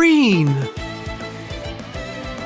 green!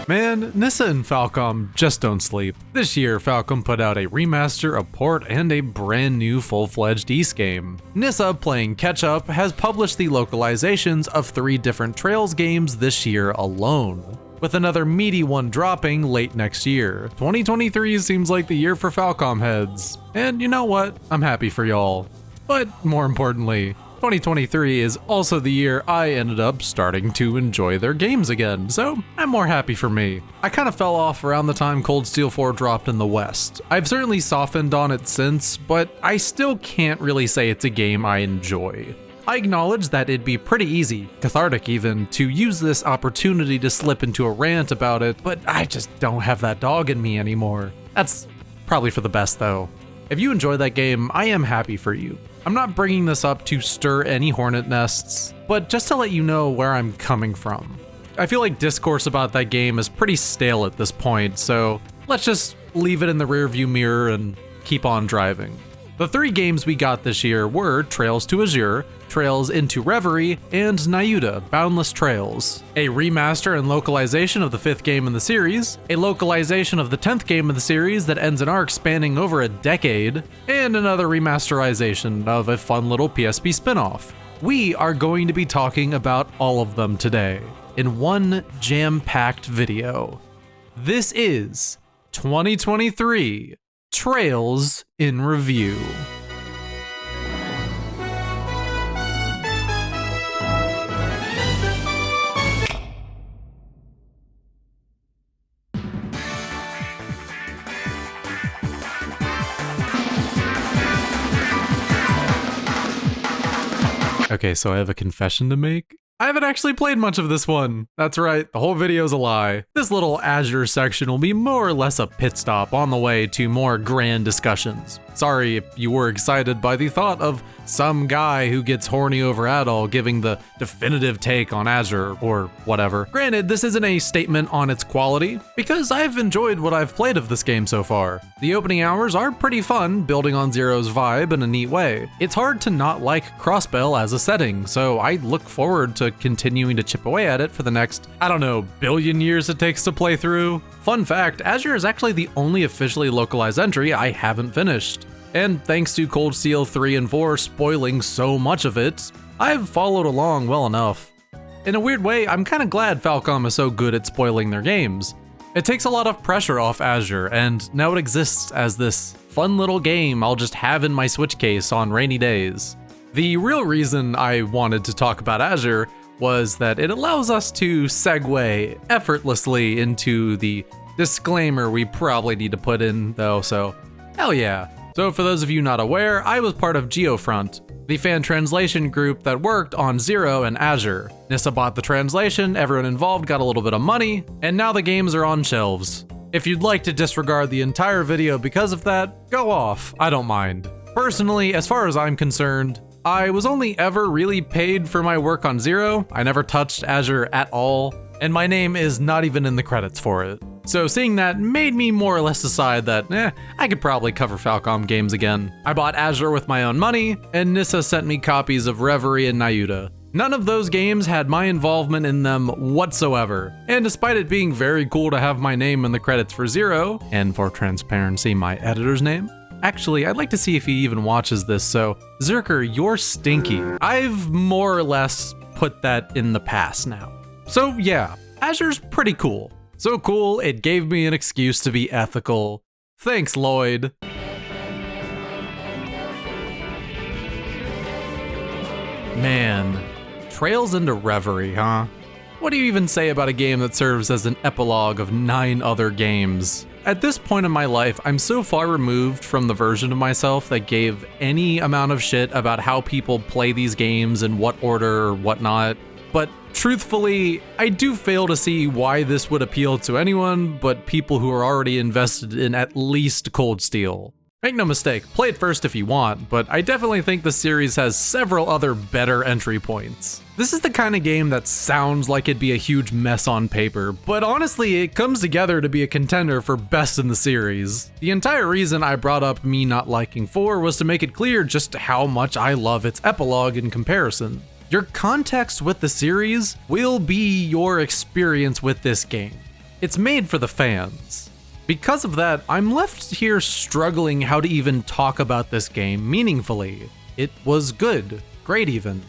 Man, Nissa and Falcom just don't sleep. This year, Falcom put out a remaster, a port, and a brand new full-fledged East game. Nissa, playing catch-up, has published the localizations of 3 different Trails games this year alone, with another meaty one dropping late next year. 2023 seems like the year for Falcomheads, and you know what? I'm happy for y'all. But more importantly, 2023 is also the year I ended up starting to enjoy their games again, so I'm more happy for me. I kind of fell off around the time Cold Steel 4 dropped in the West. I've certainly softened on it since, but I still can't really say it's a game I enjoy. I acknowledge that it'd be pretty easy, cathartic even, to use this opportunity to slip into a rant about it, but I just don't have that dog in me anymore. That's probably for the best though. If you enjoy that game, I am happy for you. I'm not bringing this up to stir any hornet nests, but just to let you know where I'm coming from. I feel like discourse about that game is pretty stale at this point, so let's just leave it in the rearview mirror and keep on driving. The 3 games we got this year were Trails to Azure, Trails into Reverie, and Nayuta, Boundless Trails. A remaster and localization of the 5th game in the series, a localization of the 10th game in the series that ends an arc spanning over a decade, and another remasterization of a fun little PSP spin-off. We are going to be talking about all of them today, in one jam-packed video. This is 2023 Trails in Review. Okay, so I have a confession to make. I haven't actually played much of this one. That's right, the whole video's a lie. This little Azure section will be more or less a pit stop on the way to more grand discussions. Sorry if you were excited by the thought of some guy who gets horny over Adol giving the definitive take on Azure or whatever. Granted, this isn't a statement on its quality, because I've enjoyed what I've played of this game so far. The opening hours are pretty fun, building on Zero's vibe in a neat way. It's hard to not like Crossbell as a setting, so I look forward to continuing to chip away at it for the next, I don't know, billion years it takes to play through. Fun fact, Azure is actually the only officially localized entry I haven't finished. And thanks to Cold Steel 3 and 4 spoiling so much of it, I've followed along well enough. In a weird way, I'm kinda glad Falcom is so good at spoiling their games. It takes a lot of pressure off Azure, and now it exists as this fun little game I'll just have in my Switch case on rainy days. The real reason I wanted to talk about Azure was that it allows us to segue effortlessly into the disclaimer we probably need to put in though, so hell yeah. So for those of you not aware, I was part of Geofront, the fan translation group that worked on Zero and Azure. Nissa bought the translation, everyone involved got a little bit of money, and now the games are on shelves. If you'd like to disregard the entire video because of that, go off, I don't mind. Personally, as far as I'm concerned, I was only ever really paid for my work on Zero. I never touched Azure at all, and my name is not even in the credits for it. So seeing that made me more or less decide that, I could probably cover Falcom games again. I bought Azure with my own money, and Nissa sent me copies of Reverie and Nayuta. None of those games had my involvement in them whatsoever, and despite it being very cool to have my name in the credits for Zero, and for transparency, my editor's name, actually, I'd like to see if he even watches this, so Zerker, you're stinky. I've more or less put that in the past now. So yeah, Azure's pretty cool. So cool, it gave me an excuse to be ethical. Thanks, Lloyd. Man, Trails into Reverie, huh? What do you even say about a game that serves as an epilogue of 9 other games? At this point in my life, I'm so far removed from the version of myself that gave any amount of shit about how people play these games in what order or whatnot. But truthfully, I do fail to see why this would appeal to anyone but people who are already invested in at least Cold Steel. Make no mistake, play it first if you want, but I definitely think the series has several other better entry points. This is the kind of game that sounds like it'd be a huge mess on paper, but honestly it comes together to be a contender for best in the series. The entire reason I brought up me not liking 4 was to make it clear just how much I love its epilogue in comparison. Your context with the series will be your experience with this game. It's made for the fans. Because of that, I'm left here struggling how to even talk about this game meaningfully. It was good, great even.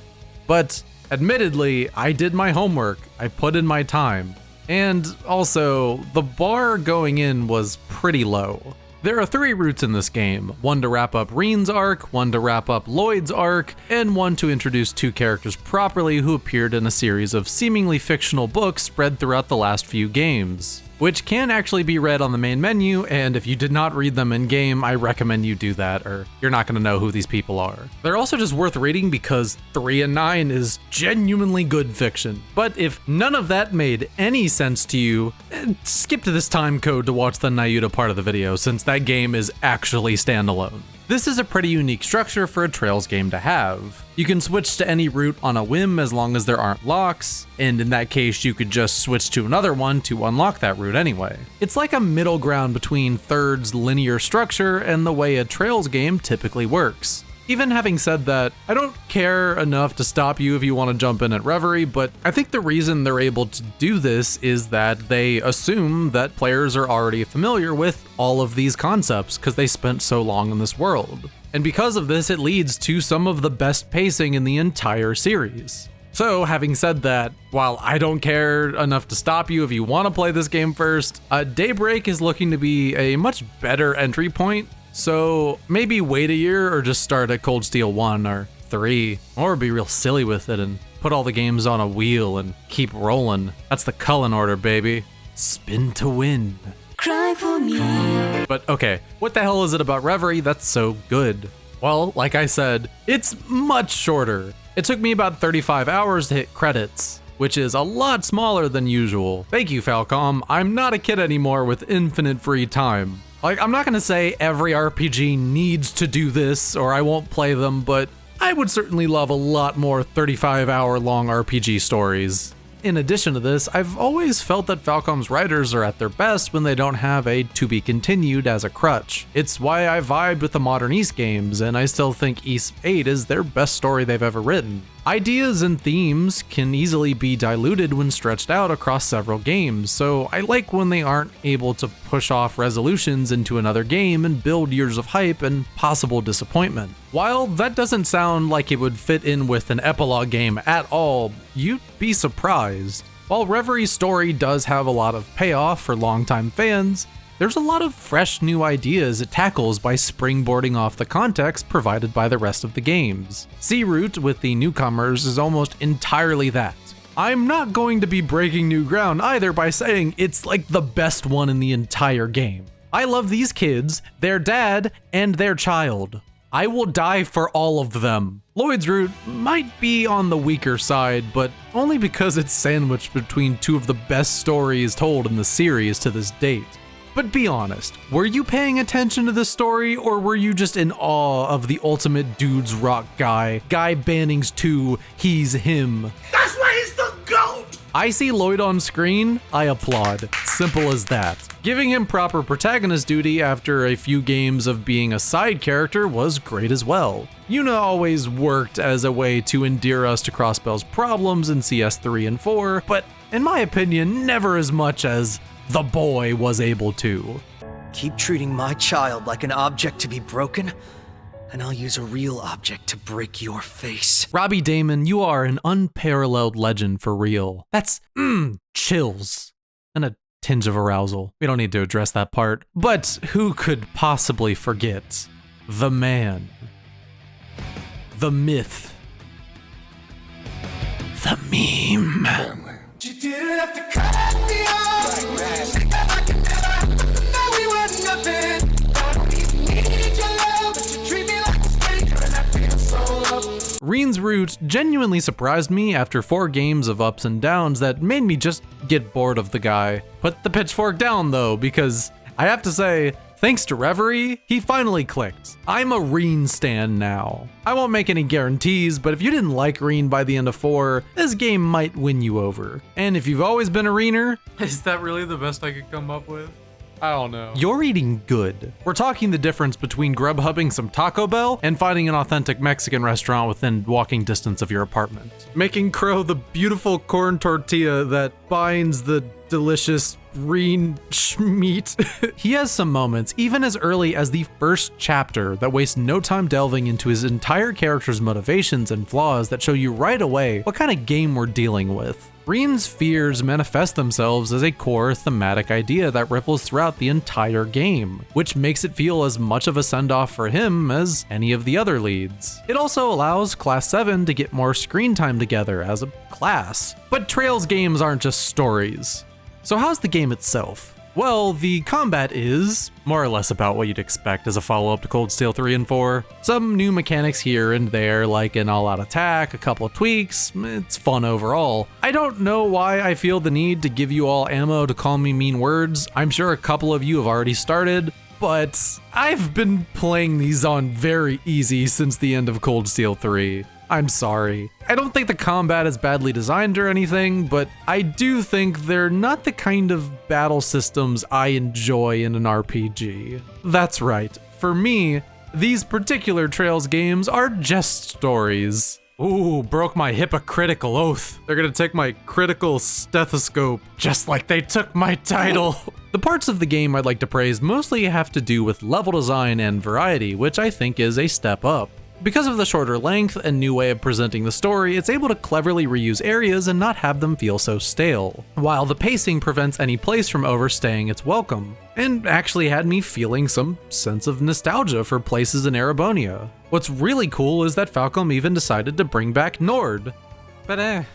But admittedly, I did my homework, I put in my time. And also, the bar going in was pretty low. There are 3 routes in this game, one to wrap up Reen's arc, one to wrap up Lloyd's arc, and one to introduce 2 characters properly who appeared in a series of seemingly fictional books spread throughout the last few games, which can actually be read on the main menu, and if you did not read them in game, I recommend you do that, or you're not going to know who these people are. They're also just worth reading because 3 and 9 is genuinely good fiction. But if none of that made any sense to you, skip to this time code to watch the Nayuta part of the video, since that game is actually standalone. This is a pretty unique structure for a Trails game to have. You can switch to any route on a whim as long as there aren't locks, and in that case you could just switch to another one to unlock that route anyway. It's like a middle ground between Third's linear structure and the way a Trails game typically works. Even having said that, I don't care enough to stop you if you want to jump in at Reverie, but I think the reason they're able to do this is that they assume that players are already familiar with all of these concepts because they spent so long in this world. And because of this, it leads to some of the best pacing in the entire series. So, having said that, while I don't care enough to stop you if you want to play this game first, Daybreak is looking to be a much better entry point. So maybe wait a year or just start at Cold Steel 1 or 3, or be real silly with it and put all the games on a wheel and keep rolling. That's the Cullen order, baby. Spin to win. Cry for me. But okay, what the hell is it about Reverie that's so good? Well, like I said, it's much shorter. It took me about 35 hours to hit credits, which is a lot smaller than usual. Thank you, Falcom. I'm not a kid anymore with infinite free time. Like, I'm not gonna say every RPG needs to do this or I won't play them, but I would certainly love a lot more 35-hour long RPG stories. In addition to this, I've always felt that Falcom's writers are at their best when they don't have a to be continued as a crutch. It's why I vibed with the modern Ys games, and I still think Ys 8 is their best story they've ever written. Ideas and themes can easily be diluted when stretched out across several games, so I like when they aren't able to push off resolutions into another game and build years of hype and possible disappointment. While that doesn't sound like it would fit in with an epilogue game at all, you'd be surprised. While Reverie's story does have a lot of payoff for longtime fans, there's a lot of fresh new ideas it tackles by springboarding off the context provided by the rest of the games. C-Route with the newcomers is almost entirely that. I'm not going to be breaking new ground either by saying it's like the best one in the entire game. I love these kids, their dad, and their child. I will die for all of them. Lloyd's route might be on the weaker side, but only because it's sandwiched between 2 of the best stories told in the series to this date. But be honest, were you paying attention to this story, or were you just in awe of the ultimate dudes rock guy? Guy Banning's 2, he's him. That's why he's the GOAT! I see Lloyd on screen, I applaud. Simple as that. Giving him proper protagonist duty after a few games of being a side character was great as well. Yuna always worked as a way to endear us to Crossbell's problems in CS3 and 4, but in my opinion, never as much as the boy was able to. Keep treating my child like an object to be broken, and I'll use a real object to break your face. Robbie Damon, you are an unparalleled legend for real. That's, chills. And a tinge of arousal. We don't need to address that part. But who could possibly forget the man, the myth, the meme? You didn't have to cut me off. I can never know we were nothing. I don't even need your love, but you treat me like a stranger, and I feel so loved. Reen's route genuinely surprised me after 4 games of ups and downs that made me just get bored of the guy. Put the pitchfork down though, because I have to say, thanks to Reverie, he finally clicked. I'm a Reen stan now. I won't make any guarantees, but if you didn't like Reen by the end of 4, this game might win you over. And if you've always been a Reener, is that really the best I could come up with? I don't know. You're eating good. We're talking the difference between Grubhubbing some Taco Bell and finding an authentic Mexican restaurant within walking distance of your apartment. Making Crow the beautiful corn tortilla that binds the delicious green meat. He has some moments, even as early as the first chapter, that waste no time delving into his entire character's motivations and flaws that show you right away what kind of game we're dealing with. Reen's fears manifest themselves as a core thematic idea that ripples throughout the entire game, which makes it feel as much of a send-off for him as any of the other leads. It also allows Class 7 to get more screen time together as a class. But Trails games aren't just stories. So how's the game itself? Well, the combat is more or less about what you'd expect as a follow-up to Cold Steel 3 and 4. Some new mechanics here and there, like an all-out attack, a couple of tweaks. It's fun overall. I don't know why I feel the need to give you all ammo to call me mean words. I'm sure a couple of you have already started, but I've been playing these on very easy since the end of Cold Steel 3. I'm sorry. I don't think the combat is badly designed or anything, but I do think they're not the kind of battle systems I enjoy in an RPG. That's right. For me, these particular Trails games are just stories. Ooh, broke my hypocritical oath. They're gonna take my critical stethoscope, just like they took my title. The parts of the game I'd like to praise mostly have to do with level design and variety, which I think is a step up. Because of the shorter length and new way of presenting the story, it's able to cleverly reuse areas and not have them feel so stale, while the pacing prevents any place from overstaying its welcome, and actually had me feeling some sense of nostalgia for places in Erebonia. What's really cool is that Falcom even decided to bring back Nord. But I've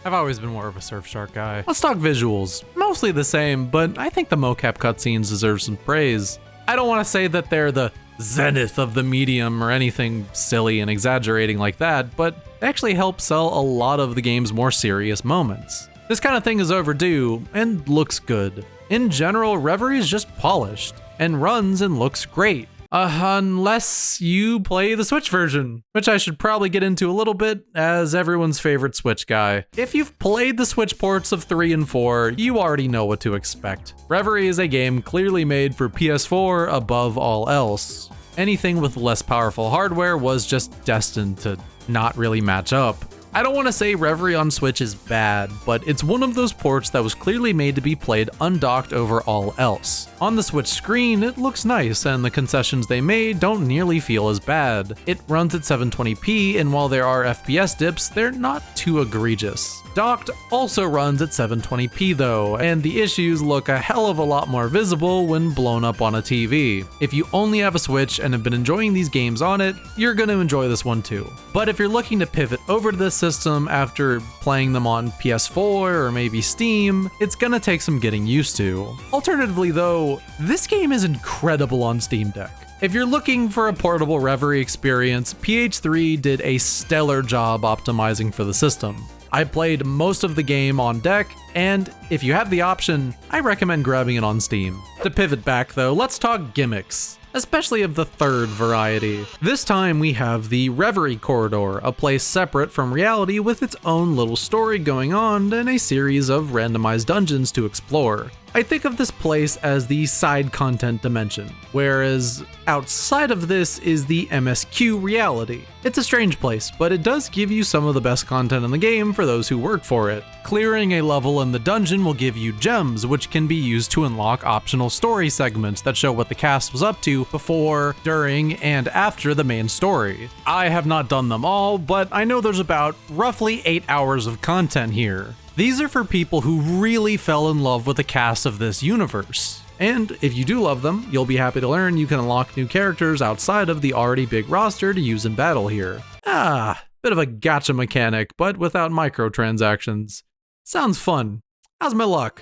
always been more of a Surfshark guy. Let's talk visuals. Mostly the same, but I think the mocap cutscenes deserve some praise. I don't want to say that they're the zenith of the medium or anything silly and exaggerating like that, but they actually help sell a lot of the game's more serious moments. This kind of thing is overdue and looks good. In general, Reverie is just polished and runs and looks great. Unless you play the Switch version, which I should probably get into a little bit as everyone's favorite Switch guy. If you've played the Switch ports of 3 and 4, you already know what to expect. Reverie is a game clearly made for PS4 above all else. Anything with less powerful hardware was just destined to not really match up. I don't want to say Reverie on Switch is bad, but it's one of those ports that was clearly made to be played undocked over all else. On the Switch screen, it looks nice, and the concessions they made don't nearly feel as bad. It runs at 720p, and while there are FPS dips, they're not too egregious. Docked also runs at 720p though, and the issues look a hell of a lot more visible when blown up on a TV. If you only have a Switch and have been enjoying these games on it, you're going to enjoy this one too. But if you're looking to pivot over to this system after playing them on PS4 or maybe Steam, it's gonna take some getting used to. Alternatively though, this game is incredible on Steam Deck. If you're looking for a portable Reverie experience, PH3 did a stellar job optimizing for the system. I played most of the game on deck, and if you have the option, I recommend grabbing it on Steam. To pivot back though, let's talk gimmicks, especially of the third variety. This time we have the Reverie Corridor, a place separate from reality with its own little story going on and a series of randomized dungeons to explore. I think of this place as the side content dimension, whereas outside of this is the MSQ reality. It's a strange place, but it does give you some of the best content in the game for those who work for it. Clearing a level in the dungeon will give you gems, which can be used to unlock optional story segments that show what the cast was up to before, during, and after the main story. I have not done them all, but I know there's about roughly 8 hours of content here. These are for people who really fell in love with the cast of this universe. And if you do love them, you'll be happy to learn you can unlock new characters outside of the already big roster to use in battle here. Bit of a gacha mechanic, but without microtransactions. Sounds fun. How's my luck?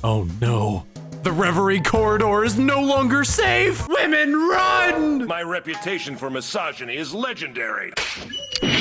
Oh no. The Reverie Corridor is no longer safe! Women, run! My reputation for misogyny is legendary.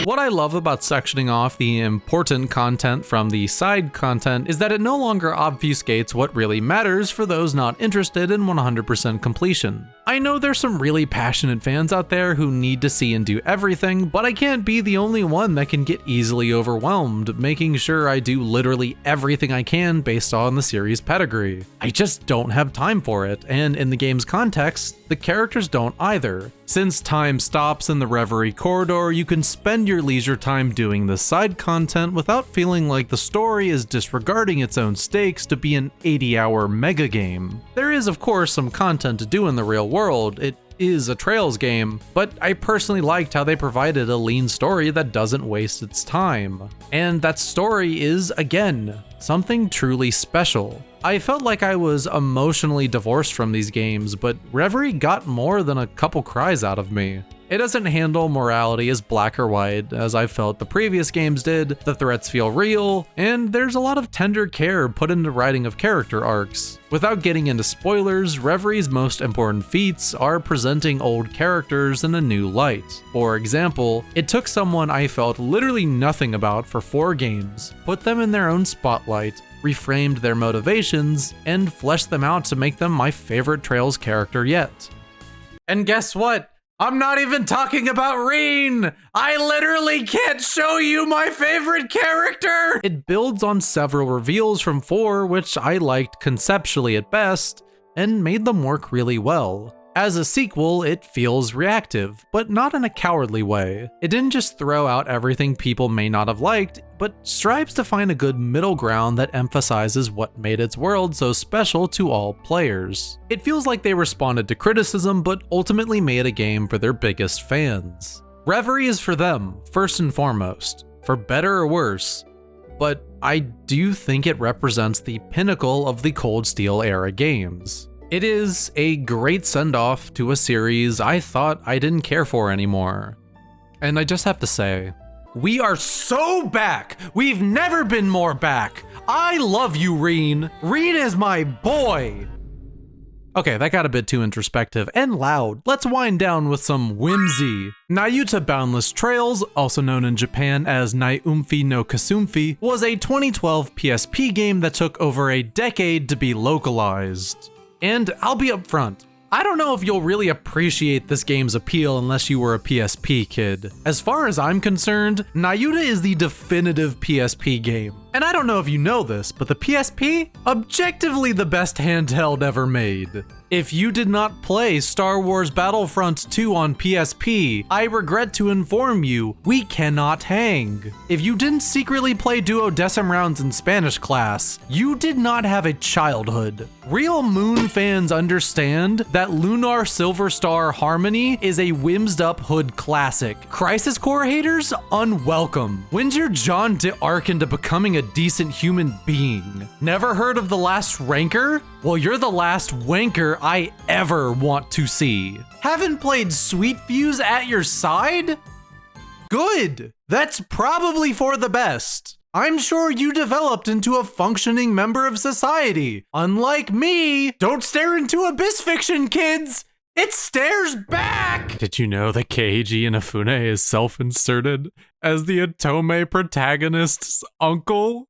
What I love about sectioning off the important content from the side content is that it no longer obfuscates what really matters for those not interested in 100% completion. I know there's some really passionate fans out there who need to see and do everything, but I can't be the only one that can get easily overwhelmed, making sure I do literally everything I can based on the series' pedigree. I just don't have time for it, and in the game's context, the characters don't either. Since time stops in the Reverie corridor, you can spend your leisure time doing the side content without feeling like the story is disregarding its own stakes to be an 80-hour mega game. There is of course some content to do in the real world, it is a Trails game, but I personally liked how they provided a lean story that doesn't waste its time. And that story is, again, something truly special. I felt like I was emotionally divorced from these games, but Reverie got more than a couple cries out of me. It doesn't handle morality as black or white, as I felt the previous games did, the threats feel real, and there's a lot of tender care put into writing of character arcs. Without getting into spoilers, Reverie's most important feats are presenting old characters in a new light. For example, it took someone I felt literally nothing about for 4 games, put them in their own spotlight, reframed their motivations, and fleshed them out to make them my favorite Trails character yet. And guess what? I'm not even talking about Reen! I literally can't show you my favorite character! It builds on several reveals from 4, which I liked conceptually at best, and made them work really well. As a sequel, it feels reactive, but not in a cowardly way. It didn't just throw out everything people may not have liked, but strives to find a good middle ground that emphasizes what made its world so special to all players. It feels like they responded to criticism, but ultimately made a game for their biggest fans. Reverie is for them, first and foremost, for better or worse, but I do think it represents the pinnacle of the Cold Steel era games. It is a great send-off to a series I thought I didn't care for anymore. And I just have to say, we are so back! We've never been more back! I love you, Reen! Reen is my boy! Okay, that got a bit too introspective and loud. Let's wind down with some whimsy. Nayuta Boundless Trails, also known in Japan as Nayoomfie no Kisoomfie, was a 2012 PSP game that took over a decade to be localized. And I'll be upfront, I don't know if you'll really appreciate this game's appeal unless you were a PSP kid. As far as I'm concerned, Nayuta is the definitive PSP game. And I don't know if you know this, but the PSP? Objectively the best handheld ever made. If you did not play Star Wars Battlefront 2 on PSP, I regret to inform you, we cannot hang. If you didn't secretly play duodecim rounds in Spanish class, you did not have a childhood. Real Moon fans understand that Lunar Silver Star Harmony is a whimsed up hood classic. Crisis Core haters, unwelcome. When's your John d'Arc into becoming a decent human being? Never heard of The Last Ranker? Well, you're the last wanker I ever want to see. Haven't played Sweet Fuse at your side? Good. That's probably for the best. I'm sure you developed into a functioning member of society. Unlike me, don't stare into abyss fiction, kids. It stares back! Did you know that Keiji Inafune is self-inserted as the Otome protagonist's uncle?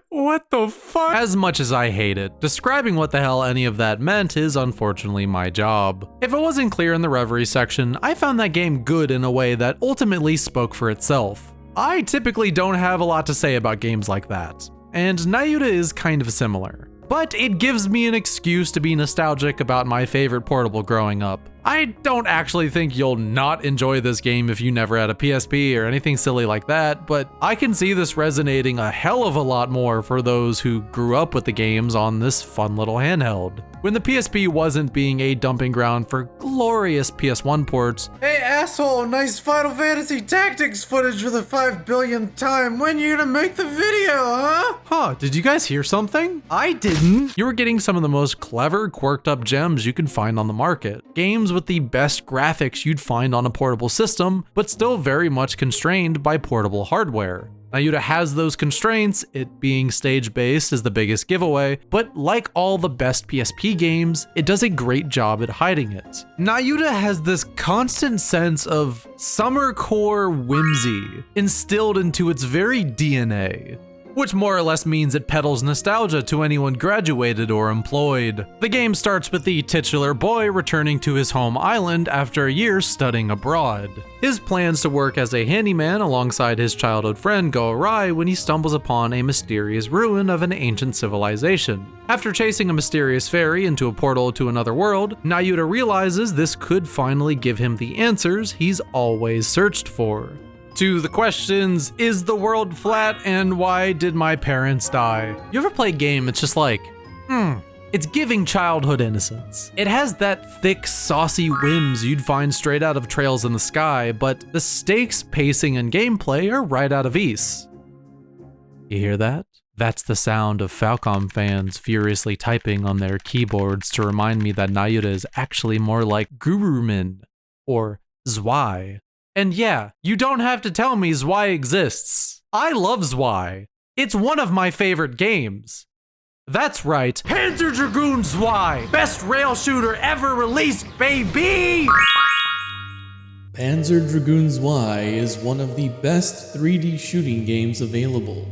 What the fuck? As much as I hate it, describing what the hell any of that meant is unfortunately my job. If it wasn't clear in the Reverie section, I found that game good in a way that ultimately spoke for itself. I typically don't have a lot to say about games like that, and Nayuta is kind of similar. But it gives me an excuse to be nostalgic about my favorite portable growing up. I don't actually think you'll not enjoy this game if you never had a PSP or anything silly like that, but I can see this resonating a hell of a lot more for those who grew up with the games on this fun little handheld. When the PSP wasn't being a dumping ground for glorious PS1 ports. Hey asshole, nice Final Fantasy Tactics footage for the 5 billionth time. When you gonna make the video, huh? Huh, did you guys hear something? I didn't. You were getting some of the most clever, quirked up gems you can find on the market. Games with the best graphics you'd find on a portable system, but still very much constrained by portable hardware. Nayuta has those constraints, it being stage-based is the biggest giveaway, but like all the best PSP games, it does a great job at hiding it. Nayuta has this constant sense of summer core whimsy instilled into its very DNA. which more or less means it peddles nostalgia to anyone graduated or employed. The game starts with the titular boy returning to his home island after a year studying abroad. His plans to work as a handyman alongside his childhood friend go awry when he stumbles upon a mysterious ruin of an ancient civilization. After chasing a mysterious fairy into a portal to another world, Nayuta realizes this could finally give him the answers he's always searched for. To the questions, is the world flat and why did my parents die? You ever play a game it's just like, it's giving childhood innocence. It has that thick, saucy whims you'd find straight out of Trails in the Sky, but the stakes, pacing, and gameplay are right out of Ys. You hear that? That's the sound of Falcom fans furiously typing on their keyboards to remind me that Nayuta is actually more like Gurumin, or Zwei. And yeah, you don't have to tell me Zwei exists. I love Zwei. It's one of my favorite games. That's right, Panzer Dragoon Zwei! Best rail shooter ever released, baby! Panzer Dragoon Zwei is one of the best 3D shooting games available.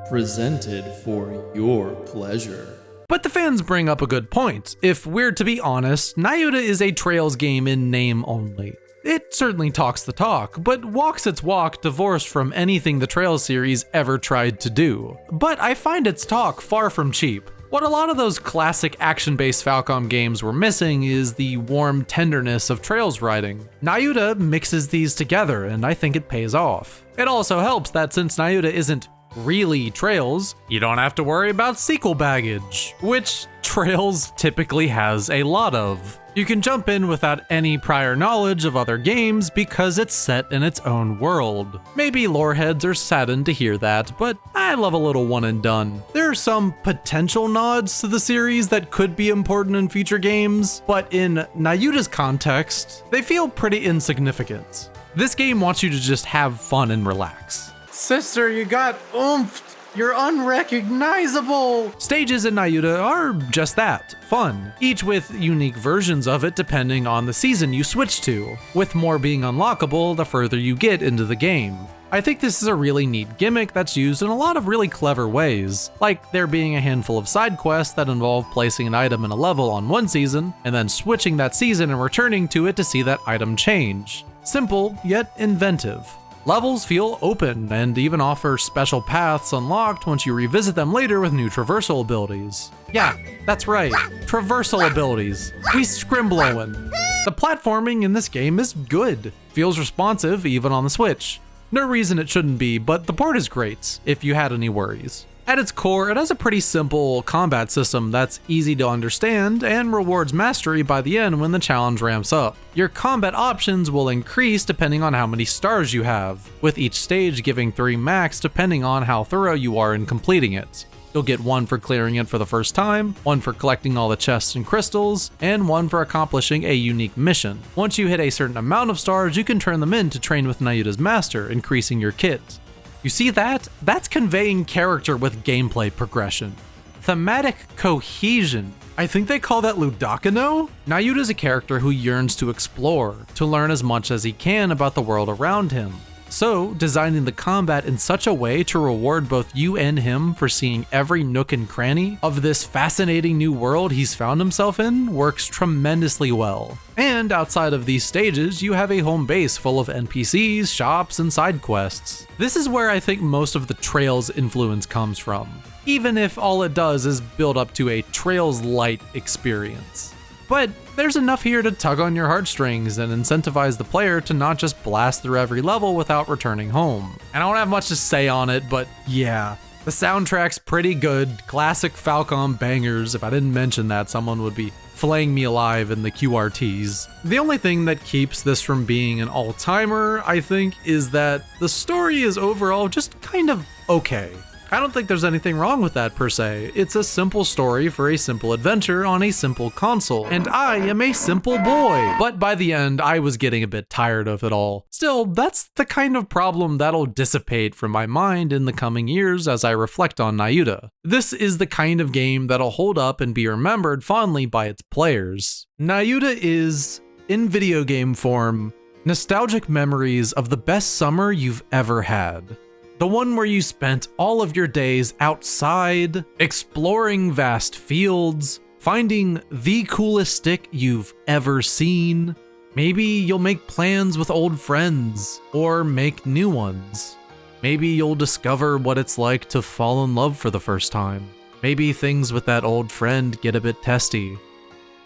Presented for your pleasure. But the fans bring up a good point. If we're to be honest, Nayuta is a Trails game in name only. It certainly talks the talk, but walks its walk divorced from anything the Trails series ever tried to do. But I find its talk far from cheap. What a lot of those classic action-based Falcom games were missing is the warm tenderness of Trails writing. Nayuta mixes these together, and I think it pays off. It also helps that since Nayuta isn't really Trails, you don't have to worry about sequel baggage, which Trails typically has a lot of. You can jump in without any prior knowledge of other games because it's set in its own world. Maybe loreheads are saddened to hear that, but I love a little one and done. There are some potential nods to the series that could be important in future games, but in Nayuta's context, they feel pretty insignificant. This game wants you to just have fun and relax. Sister, you got oomphed. You're unrecognizable! Stages in Nayuta are just that, fun, each with unique versions of it depending on the season you switch to, with more being unlockable the further you get into the game. I think this is a really neat gimmick that's used in a lot of really clever ways, like there being a handful of side quests that involve placing an item in a level on one season, and then switching that season and returning to it to see that item change. Simple, yet inventive. Levels feel open and even offer special paths unlocked once you revisit them later with new traversal abilities. Yeah, that's right, traversal abilities. We scrimblowin'. The platforming in this game is good. Feels responsive even on the Switch. No reason it shouldn't be, but the port is great if you had any worries. At its core, it has a pretty simple combat system that's easy to understand and rewards mastery by the end when the challenge ramps up. Your combat options will increase depending on how many stars you have, with each stage giving 3 max depending on how thorough you are in completing it. You'll get 1 for clearing it for the first time, 1 for collecting all the chests and crystals, and 1 for accomplishing a unique mission. Once you hit a certain amount of stars, you can turn them in to train with Nayuta's master, increasing your kit. You see that? That's conveying character with gameplay progression. Thematic cohesion. I think they call that Ludakano? Nayuta's a character who yearns to explore, to learn as much as he can about the world around him. So, designing the combat in such a way to reward both you and him for seeing every nook and cranny of this fascinating new world he's found himself in works tremendously well. And outside of these stages, you have a home base full of NPCs, shops, and side quests. This is where I think most of the Trails influence comes from, even if all it does is build up to a Trails-light experience. But there's enough here to tug on your heartstrings and incentivize the player to not just blast through every level without returning home. And I don't have much to say on it, but yeah, the soundtrack's pretty good, classic Falcom bangers. If I didn't mention that, someone would be flaying me alive in the QRTs. The only thing that keeps this from being an all-timer, I think, is that the story is overall just kind of okay. I don't think there's anything wrong with that per se. It's a simple story for a simple adventure on a simple console, and I am a simple boy. But by the end, I was getting a bit tired of it all. Still, that's the kind of problem that'll dissipate from my mind in the coming years as I reflect on Nayuta. This is the kind of game that'll hold up and be remembered fondly by its players. Nayuta is, in video game form, nostalgic memories of the best summer you've ever had. The one where you spent all of your days outside, exploring vast fields, finding the coolest stick you've ever seen. Maybe you'll make plans with old friends, or make new ones. Maybe you'll discover what it's like to fall in love for the first time. Maybe things with that old friend get a bit testy.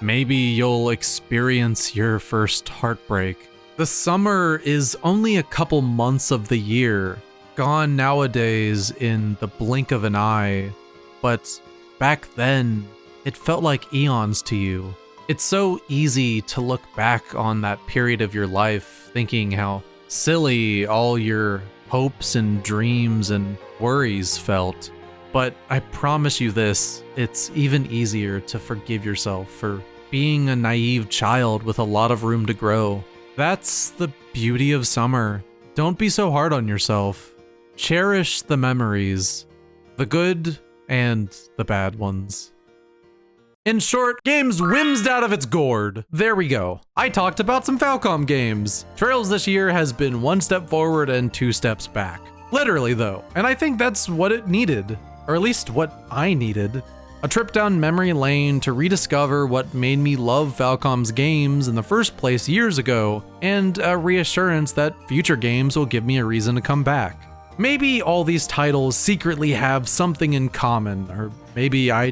Maybe you'll experience your first heartbreak. The summer is only a couple months of the year, gone nowadays in the blink of an eye, but back then, it felt like eons to you. It's so easy to look back on that period of your life thinking how silly all your hopes and dreams and worries felt. But I promise you this, it's even easier to forgive yourself for being a naive child with a lot of room to grow. That's the beauty of summer. Don't be so hard on yourself. Cherish the memories, the good and the bad ones. In short, games whimsed out of its gourd. There we go. I talked about some Falcom games. Trails this year has been 1 step forward and 2 steps back. Literally though, and I think that's what it needed. Or at least what I needed. A trip down memory lane to rediscover what made me love Falcom's games in the first place years ago, and a reassurance that future games will give me a reason to come back. Maybe all these titles secretly have something in common, or maybe I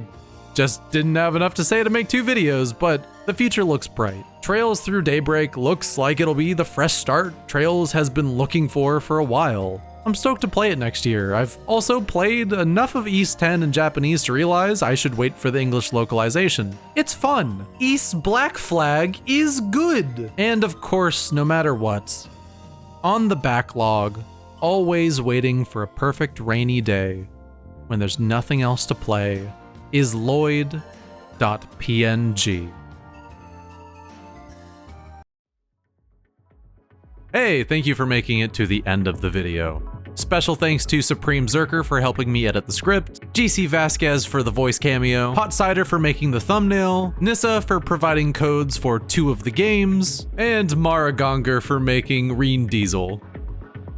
just didn't have enough to say to make 2 videos, but the future looks bright. Trails Through Daybreak looks like it'll be the fresh start Trails has been looking for a while. I'm stoked to play it next year. I've also played enough of Ys 10 in Japanese to realize I should wait for the English localization. It's fun. Ys Black Flag is good. And of course, no matter what, on the backlog, always waiting for a perfect rainy day when there's nothing else to play, is Lloyd.png. Hey, thank you for making it to the end of the video. Special thanks to Supreme Zerker for helping me edit the script, GC Vasquez for the voice cameo, Hot Cider for making the thumbnail, Nissa for providing codes for 2 of the games, and Mara Gonger for making Reen Diesel.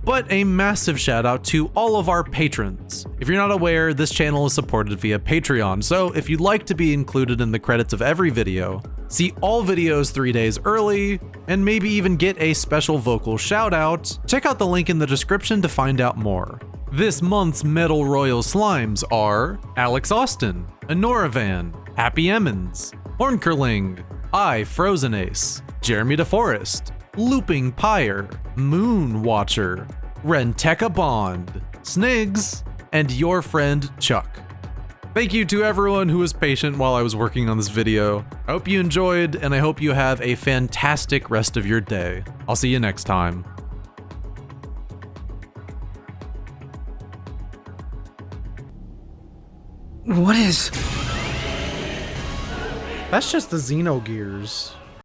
But a massive shout out to all of our patrons. If you're not aware, this channel is supported via Patreon, so if you'd like to be included in the credits of every video, see all videos 3 days early, and maybe even get a special vocal shout out, check out the link in the description to find out more. This month's Metal Royal Slimes are Alex Austin, Anoravan, Happy Emmons, Hornkerling, I Frozen Ace, Jeremy DeForest, Looping Pyre, Moon Watcher, Renteca Bond, Snigs, and your friend Chuck. Thank you to everyone who was patient while I was working on this video. I hope you enjoyed, and I hope you have a fantastic rest of your day. I'll see you next time. What is... That's just the Xenogears.